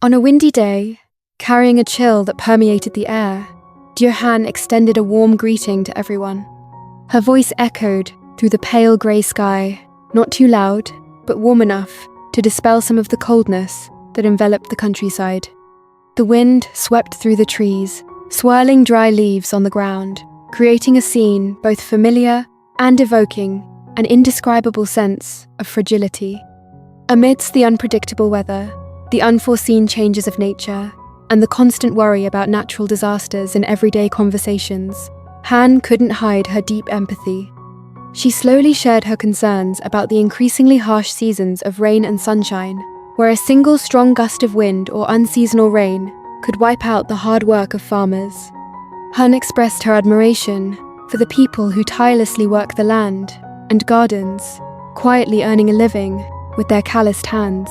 On a windy day, carrying a chill that permeated the air, Dieu Han extended a warm greeting to everyone. Her voice echoed through the pale grey sky, not too loud, but warm enough to dispel some of the coldness that enveloped the countryside. The wind swept through the trees, swirling dry leaves on the ground, creating a scene both familiar and evoking an indescribable sense of fragility. Amidst the unpredictable weather, the unforeseen changes of nature, and the constant worry about natural disasters in everyday conversations, Han couldn't hide her deep empathy. She slowly shared her concerns about the increasingly harsh seasons of rain and sunshine, where a single strong gust of wind or unseasonal rain could wipe out the hard work of farmers. Han expressed her admiration for the people who tirelessly work the land and gardens, quietly earning a living with their calloused hands,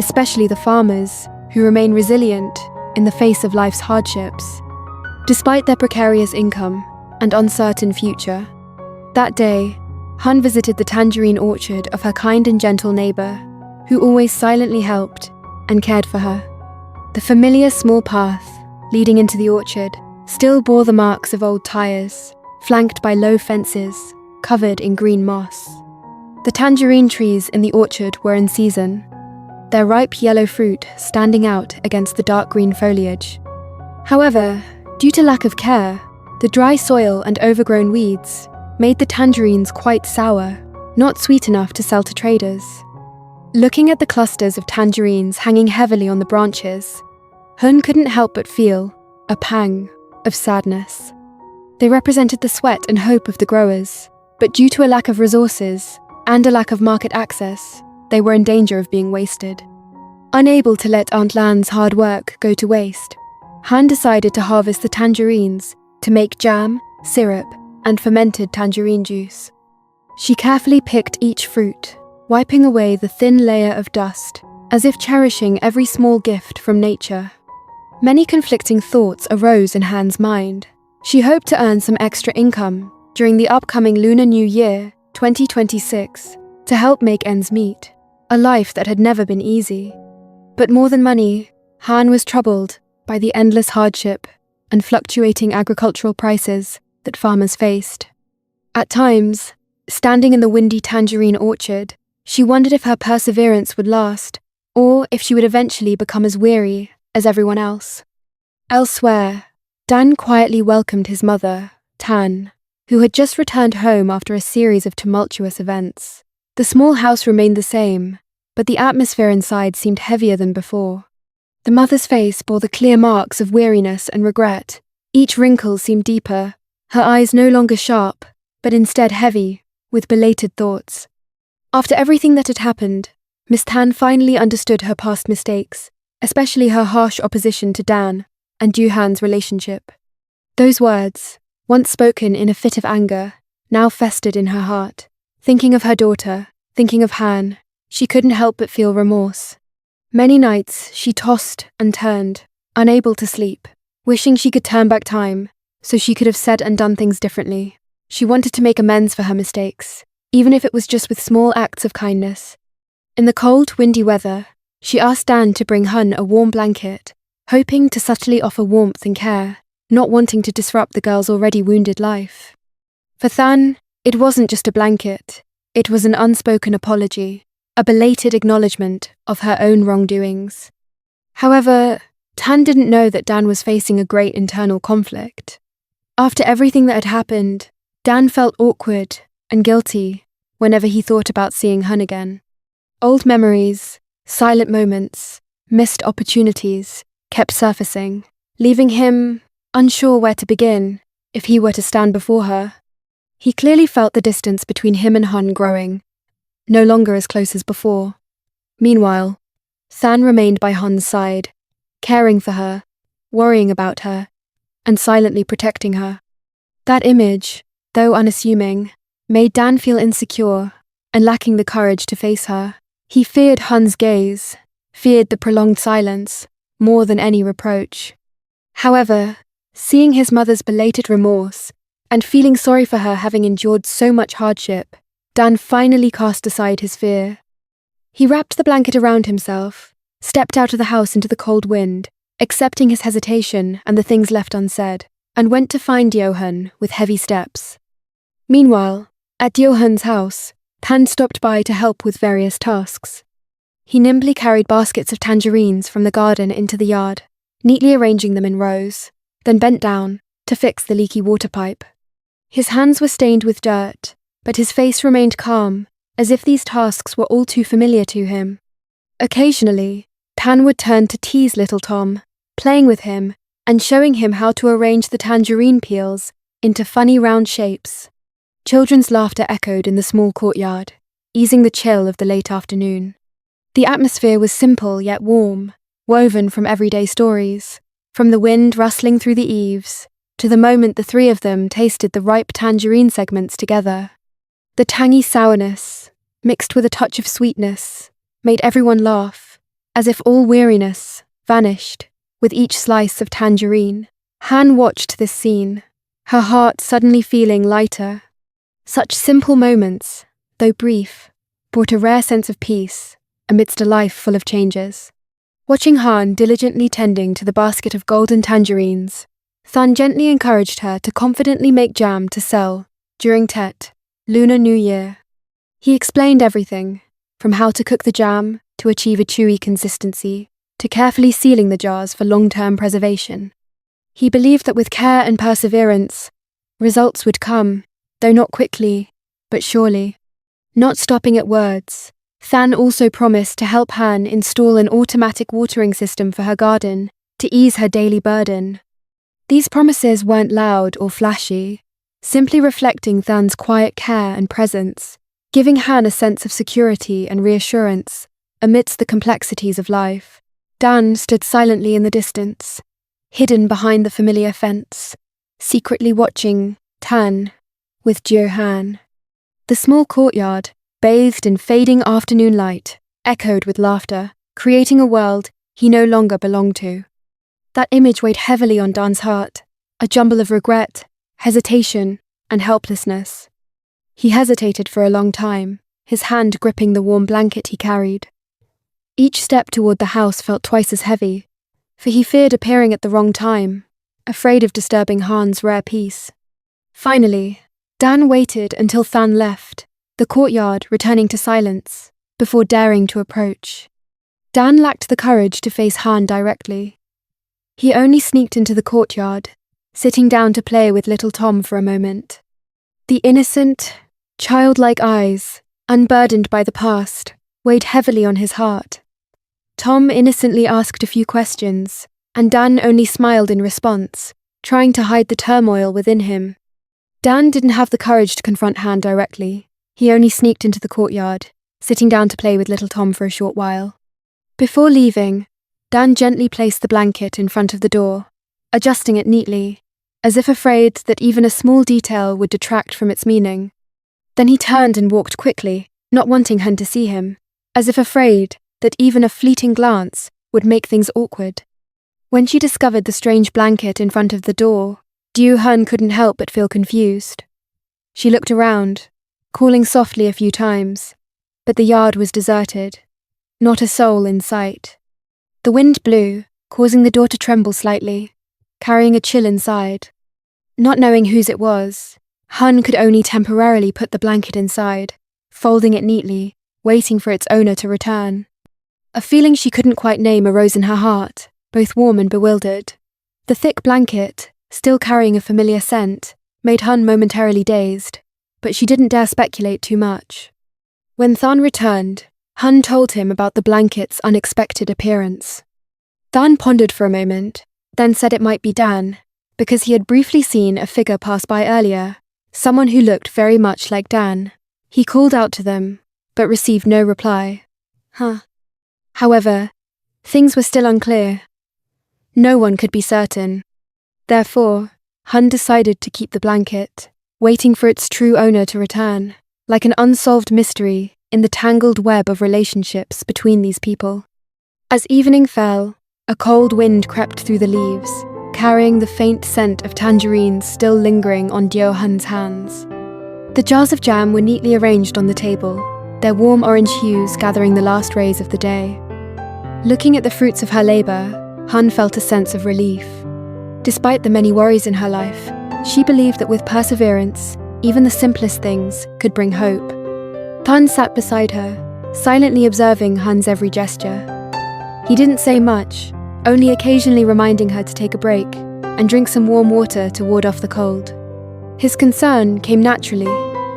especially the farmers who remain resilient in the face of life's hardships, despite their precarious income and uncertain future. That day, Han visited the tangerine orchard of her kind and gentle neighbor, who always silently helped and cared for her. The familiar small path leading into the orchard still bore the marks of old tires, flanked by low fences covered in green moss. The tangerine trees in the orchard were in season, their ripe yellow fruit standing out against the dark green foliage. However, due to lack of care, the dry soil and overgrown weeds made the tangerines quite sour, not sweet enough to sell to traders. Looking at the clusters of tangerines hanging heavily on the branches, Han couldn't help but feel a pang of sadness. They represented the sweat and hope of the growers, but due to a lack of resources and a lack of market access, they were in danger of being wasted. Unable to let Aunt Lan's hard work go to waste, Han decided to harvest the tangerines to make jam, syrup, and fermented tangerine juice. She carefully picked each fruit, wiping away the thin layer of dust, as if cherishing every small gift from nature. Many conflicting thoughts arose in Han's mind. She hoped to earn some extra income during the upcoming Lunar New Year, 2026, to help make ends meet, a life that had never been easy. But more than money, Han was troubled by the endless hardship and fluctuating agricultural prices that farmers faced. At times, standing in the windy tangerine orchard, she wondered if her perseverance would last, or if she would eventually become as weary as everyone else. Elsewhere, Dan quietly welcomed his mother, Tan, who had just returned home after a series of tumultuous events. The small house remained the same, but the atmosphere inside seemed heavier than before. The mother's face bore the clear marks of weariness and regret. Each wrinkle seemed deeper, her eyes no longer sharp, but instead heavy, with belated thoughts. After everything that had happened, Miss Tan finally understood her past mistakes, especially her harsh opposition to Dan and Dieu Han's relationship. Those words, once spoken in a fit of anger, now festered in her heart. Thinking of her daughter, thinking of Han, she couldn't help but feel remorse. Many nights she tossed and turned, unable to sleep, wishing she could turn back time so she could have said and done things differently. She wanted to make amends for her mistakes, even if it was just with small acts of kindness. In the cold, windy weather, she asked Dan to bring Han a warm blanket, hoping to subtly offer warmth and care, not wanting to disrupt the girl's already wounded life. For Than, it wasn't just a blanket, it was an unspoken apology, a belated acknowledgement of her own wrongdoings. However, Tan didn't know that Dan was facing a great internal conflict. After everything that had happened, Dan felt awkward and guilty whenever he thought about seeing Han again. Old memories, silent moments, missed opportunities kept surfacing, leaving him unsure where to begin if he were to stand before her. He clearly felt the distance between him and Han growing, no longer as close as before. Meanwhile, Than remained by Han's side, caring for her, worrying about her, and silently protecting her. That image, though unassuming, made Dan feel insecure and lacking the courage to face her. He feared Han's gaze, feared the prolonged silence, more than any reproach. However, seeing his mother's belated remorse and feeling sorry for her having endured so much hardship, Dan finally cast aside his fear. He wrapped the blanket around himself stepped out of the house into the cold wind, accepting his hesitation and the things left unsaid, and went to find Dieu Han with heavy steps. Meanwhile, at Dieu Han's house, Tan stopped by to help with various tasks. He nimbly carried baskets of tangerines from the garden into the yard, neatly arranging them in rows, then bent down to fix the leaky water pipe. His hands were stained with dirt, but his face remained calm, as if these tasks were all too familiar to him. Occasionally, Tan would turn to tease little Tom, playing with him and showing him how to arrange the tangerine peels into funny round shapes. Children's laughter echoed in the small courtyard, easing the chill of the late afternoon. The atmosphere was simple yet warm, woven from everyday stories, from the wind rustling through the eaves, to the moment the three of them tasted the ripe tangerine segments together. The tangy sourness, mixed with a touch of sweetness, made everyone laugh, as if all weariness vanished with each slice of tangerine. Han watched this scene, her heart suddenly feeling lighter. Such simple moments, though brief, brought a rare sense of peace amidst a life full of changes. Watching Han diligently tending to the basket of golden tangerines, Than gently encouraged her to confidently make jam to sell during Tet, Lunar New Year. He explained everything, from how to cook the jam to achieve a chewy consistency, to carefully sealing the jars for long-term preservation. He believed that with care and perseverance, results would come, though not quickly, but surely. Not stopping at words, Than also promised to help Han install an automatic watering system for her garden to ease her daily burden. These promises weren't loud or flashy, simply reflecting Than's quiet care and presence, giving Han a sense of security and reassurance amidst the complexities of life. Dan stood silently in the distance, hidden behind the familiar fence, secretly watching Tan with Dieu Han. The small courtyard, bathed in fading afternoon light, echoed with laughter, creating a world he no longer belonged to. That image weighed heavily on Dan's heart, a jumble of regret, hesitation, and helplessness. He hesitated for a long time, his hand gripping the warm blanket he carried. Each step toward the house felt twice as heavy, for he feared appearing at the wrong time, afraid of disturbing Han's rare peace. Finally, Dan waited until Than left, the courtyard returning to silence, before daring to approach. Dan lacked the courage to face Han directly. He only sneaked into the courtyard, sitting down to play with little Tom for a moment. The innocent, childlike eyes, unburdened by the past, weighed heavily on his heart. Tom innocently asked a few questions, and Dan only smiled in response, trying to hide the turmoil within him. Dan didn't have the courage to confront Han directly. He only sneaked into the courtyard, sitting down to play with little Tom for a short while. Before leaving, Dan gently placed the blanket in front of the door, adjusting it neatly, as if afraid that even a small detail would detract from its meaning. Then he turned and walked quickly, not wanting Han to see him, as if afraid that even a fleeting glance would make things awkward. When she discovered the strange blanket in front of the door, Dieu Han couldn't help but feel confused. She looked around, calling softly a few times, but the yard was deserted, not a soul in sight. The wind blew, causing the door to tremble slightly, carrying a chill inside. Not knowing whose it was, Han could only temporarily put the blanket inside, folding it neatly, waiting for its owner to return. A feeling she couldn't quite name arose in her heart, both warm and bewildered. The thick blanket, still carrying a familiar scent, made Han momentarily dazed, but she didn't dare speculate too much. When Than returned, Han told him about the blanket's unexpected appearance. Than pondered for a moment, then said it might be Dan, because he had briefly seen a figure pass by earlier, someone who looked very much like Dan. He called out to them, but received no reply. However, things were still unclear. No one could be certain. Therefore, Han decided to keep the blanket, waiting for its true owner to return, like an unsolved mystery in the tangled web of relationships between these people. As evening fell, a cold wind crept through the leaves, carrying the faint scent of tangerines still lingering on Dieu Han's hands. The jars of jam were neatly arranged on the table, their warm orange hues gathering the last rays of the day. Looking at the fruits of her labor, Han felt a sense of relief. Despite the many worries in her life, she believed that with perseverance, even the simplest things could bring hope. Han sat beside her, silently observing Han's every gesture. He didn't say much, only occasionally reminding her to take a break and drink some warm water to ward off the cold. His concern came naturally,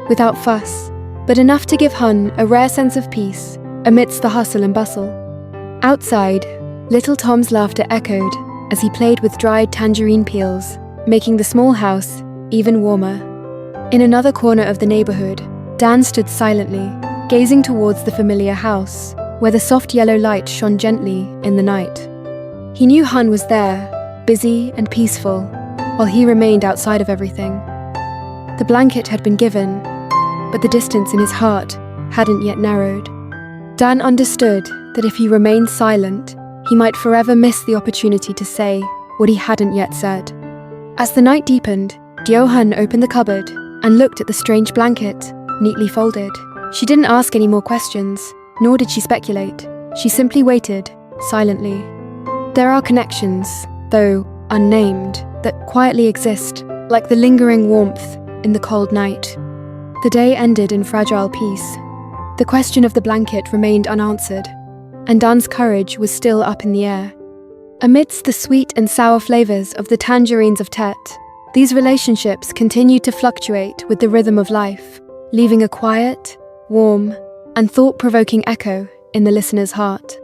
without fuss, but enough to give Han a rare sense of peace amidst the hustle and bustle. Outside, little Tom's laughter echoed as he played with dried tangerine peels, making the small house even warmer. In another corner of the neighborhood, Dan stood silently, gazing towards the familiar house, where the soft yellow light shone gently in the night. He knew Han was there, busy and peaceful, while he remained outside of everything. The blanket had been given, but the distance in his heart hadn't yet narrowed. Dan understood that if he remained silent, he might forever miss the opportunity to say what he hadn't yet said. As the night deepened, Dieu Han opened the cupboard and looked at the strange blanket, neatly folded. She didn't ask any more questions, nor did she speculate. She simply waited, silently. There are connections, though unnamed, that quietly exist, like the lingering warmth in the cold night. The day ended in fragile peace. The question of the blanket remained unanswered, and Dan's courage was still up in the air. Amidst the sweet and sour flavors of the tangerines of Tet, these relationships continued to fluctuate with the rhythm of life, leaving a quiet, warm, and thought-provoking echo in the listener's heart.